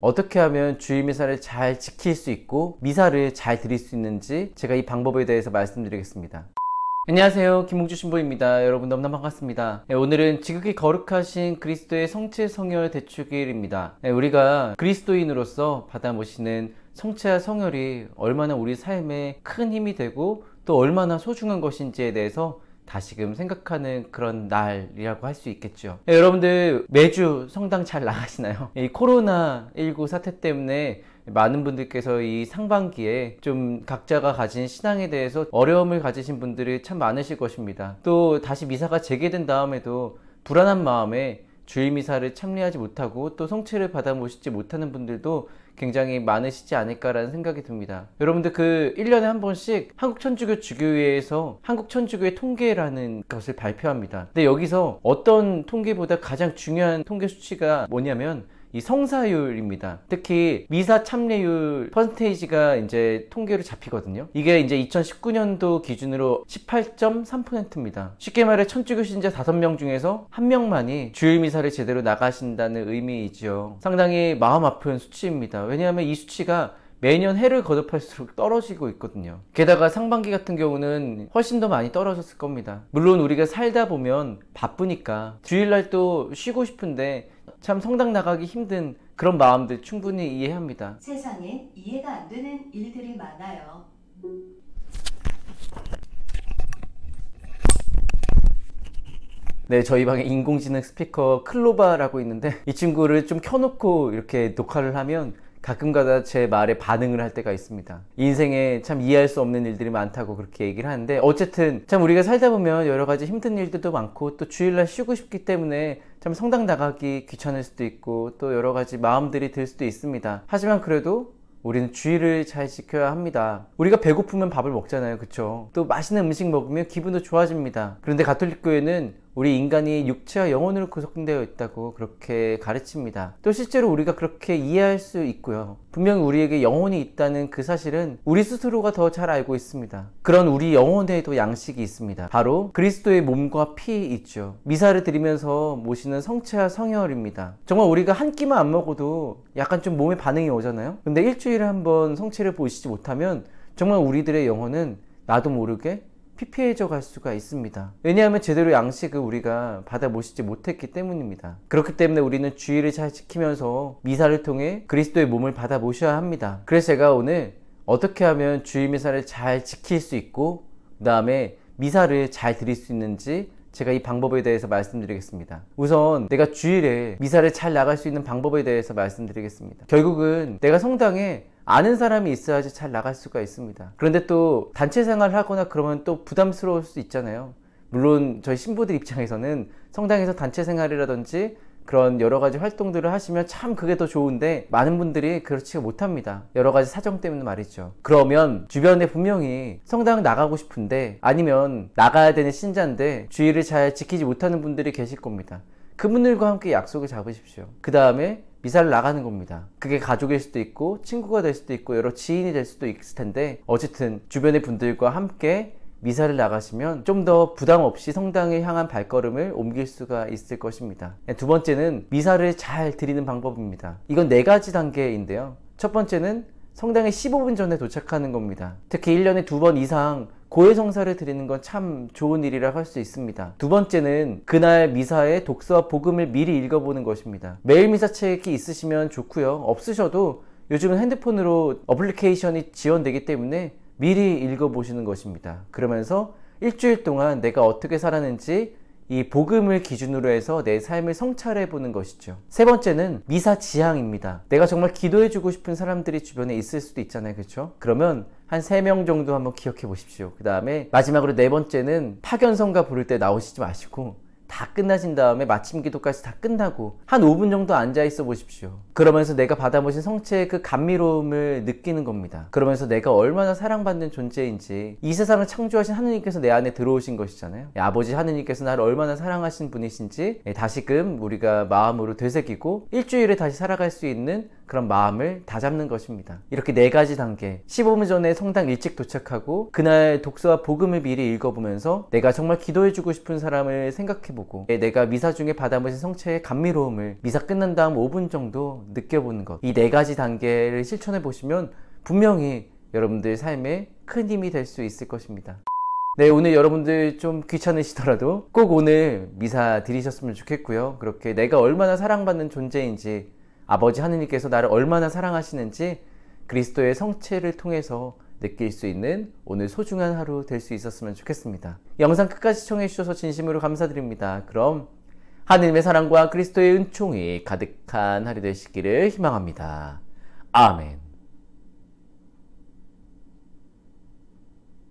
어떻게 하면 주일 미사를 잘 지킬 수 있고 미사를 잘 드릴 수 있는지 제가 이 방법에 대해서 말씀드리겠습니다. 안녕하세요, 김홍주 신부입니다. 여러분 너무나 반갑습니다. 오늘은 지극히 거룩하신 그리스도의 성체 성혈 대축일입니다. 우리가 그리스도인으로서 받아 모시는 성체와 성혈이 얼마나 우리 삶에 큰 힘이 되고 또 얼마나 소중한 것인지에 대해서 다시금 생각하는 그런 날이라고 할 수 있겠죠. 여러분들 매주 성당 잘 나가시나요? 이 코로나19 사태 때문에 많은 분들께서 이 상반기에 좀 각자가 가진 신앙에 대해서 어려움을 가지신 분들이 참 많으실 것입니다. 또 다시 미사가 재개된 다음에도 불안한 마음에 주일 미사를 참여하지 못하고 또 성체를 받아 모시지 못하는 분들도 굉장히 많으시지 않을까라는 생각이 듭니다. 여러분들 1년에 한 번씩 한국천주교 주교회에서 한국천주교의 통계라는 것을 발표합니다. 근데 여기서 어떤 통계보다 가장 중요한 통계 수치가 뭐냐면 이 성사율입니다. 특히 미사 참여율 퍼센테이지가 이제 통계로 잡히거든요. 이게 이제 2019년도 기준으로 18.3%입니다. 쉽게 말해 천주교 신자 5명 중에서 1명만이 주일 미사를 제대로 나가신다는 의미이죠. 상당히 마음 아픈 수치입니다. 왜냐하면 이 수치가 매년 해를 거듭할수록 떨어지고 있거든요. 게다가 상반기 같은 경우는 훨씬 더 많이 떨어졌을 겁니다. 물론 우리가 살다 보면 바쁘니까 주일날 또 쉬고 싶은데 참 성당 나가기 힘든 그런 마음들 충분히 이해합니다. 세상에 이해가 안 되는 일들이 많아요. 네, 저희 방에 인공지능 스피커 클로바라고 있는데 이 친구를 좀 켜놓고 이렇게 녹화를 하면 가끔가다 제 말에 반응을 할 때가 있습니다. 인생에 참 이해할 수 없는 일들이 많다고 그렇게 얘기를 하는데, 어쨌든 참 우리가 살다 보면 여러 가지 힘든 일들도 많고 또 주일날 쉬고 싶기 때문에 참 성당 나가기 귀찮을 수도 있고 또 여러 가지 마음들이 들 수도 있습니다. 하지만 그래도 우리는 주의를 잘 지켜야 합니다. 우리가 배고프면 밥을 먹잖아요, 그쵸? 또 맛있는 음식 먹으면 기분도 좋아집니다. 그런데 가톨릭교회는 우리 인간이 육체와 영혼으로 구성되어 있다고 그렇게 가르칩니다. 또 실제로 우리가 그렇게 이해할 수 있고요. 분명히 우리에게 영혼이 있다는 그 사실은 우리 스스로가 더 잘 알고 있습니다. 그런 우리 영혼에도 양식이 있습니다. 바로 그리스도의 몸과 피 있죠. 미사를 드리면서 모시는 성체와 성혈입니다. 정말 우리가 한 끼만 안 먹어도 약간 좀 몸에 반응이 오잖아요. 근데 일주일에 한 번 성체를 보시지 못하면 정말 우리들의 영혼은 나도 모르게 피폐해져 갈 수가 있습니다. 왜냐하면 제대로 양식을 우리가 받아 모시지 못했기 때문입니다. 그렇기 때문에 우리는 주의를 잘 지키면서 미사를 통해 그리스도의 몸을 받아 모셔야 합니다. 그래서 제가 오늘 어떻게 하면 주일 미사를 잘 지킬 수 있고 그 다음에 미사를 잘 드릴 수 있는지 제가 이 방법에 대해서 말씀드리겠습니다. 우선 내가 주일에 미사를 잘 나갈 수 있는 방법에 대해서 말씀드리겠습니다. 결국은 내가 성당에 아는 사람이 있어야지 잘 나갈 수가 있습니다. 그런데 또 단체 생활을 하거나 그러면 또 부담스러울 수 있잖아요. 물론 저희 신부들 입장에서는 성당에서 단체 생활이라든지 그런 여러 가지 활동들을 하시면 참 그게 더 좋은데 많은 분들이 그렇지 못합니다. 여러 가지 사정 때문에 말이죠. 그러면 주변에 분명히 성당 나가고 싶은데 아니면 나가야 되는 신자인데 주의를 잘 지키지 못하는 분들이 계실 겁니다. 그분들과 함께 약속을 잡으십시오. 그 다음에 미사를 나가는 겁니다. 그게 가족일 수도 있고 친구가 될 수도 있고 여러 지인이 될 수도 있을 텐데, 어쨌든 주변의 분들과 함께 미사를 나가시면 좀 더 부담 없이 성당에 향한 발걸음을 옮길 수가 있을 것입니다. 두 번째는 미사를 잘 드리는 방법입니다. 이건 4가지 단계인데요. 첫 번째는 성당에 15분 전에 도착하는 겁니다. 특히 1년에 2번 이상 고해성사를 드리는 건 참 좋은 일이라고 할 수 있습니다. 두 번째는 그날 미사의 독서와 복음을 미리 읽어보는 것입니다. 매일 미사책이 있으시면 좋고요. 없으셔도 요즘은 핸드폰으로 어플리케이션이 지원되기 때문에 미리 읽어보시는 것입니다. 그러면서 일주일 동안 내가 어떻게 살았는지 이 복음을 기준으로 해서 내 삶을 성찰해 보는 것이죠. 세 번째는 미사 지향입니다. 내가 정말 기도해주고 싶은 사람들이 주변에 있을 수도 있잖아요, 그렇죠? 그러면 한 3명 정도 한번 기억해 보십시오. 그 다음에 마지막으로 4번째는 파견성가 부를 때 나오시지 마시고 다 끝나신 다음에 마침 기도까지 다 끝나고 한 5분 정도 앉아 있어 보십시오. 그러면서 내가 받아보신 성체의 그 감미로움을 느끼는 겁니다. 그러면서 내가 얼마나 사랑받는 존재인지, 이 세상을 창조하신 하느님께서 내 안에 들어오신 것이잖아요. 아버지 하느님께서 나를 얼마나 사랑하신 분이신지 다시금 우리가 마음으로 되새기고 일주일에 다시 살아갈 수 있는 그런 마음을 다잡는 것입니다. 이렇게 4가지 단계, 15분 전에 성당 일찍 도착하고 그날 독서와 복음을 미리 읽어보면서 내가 정말 기도해주고 싶은 사람을 생각해보고 내가 미사 중에 받아보신 성체의 감미로움을 미사 끝난 다음 5분 정도 느껴보는 것, 이 4가지 단계를 실천해보시면 분명히 여러분들 삶에 큰 힘이 될 수 있을 것입니다. 네, 오늘 여러분들 좀 귀찮으시더라도 꼭 오늘 미사 드리셨으면 좋겠고요. 그렇게 내가 얼마나 사랑받는 존재인지, 아버지 하느님께서 나를 얼마나 사랑하시는지 그리스도의 성체를 통해서 느낄 수 있는 오늘 소중한 하루 될 수 있었으면 좋겠습니다. 영상 끝까지 시청해 주셔서 진심으로 감사드립니다. 그럼 하느님의 사랑과 그리스도의 은총이 가득한 하루 되시기를 희망합니다. 아멘.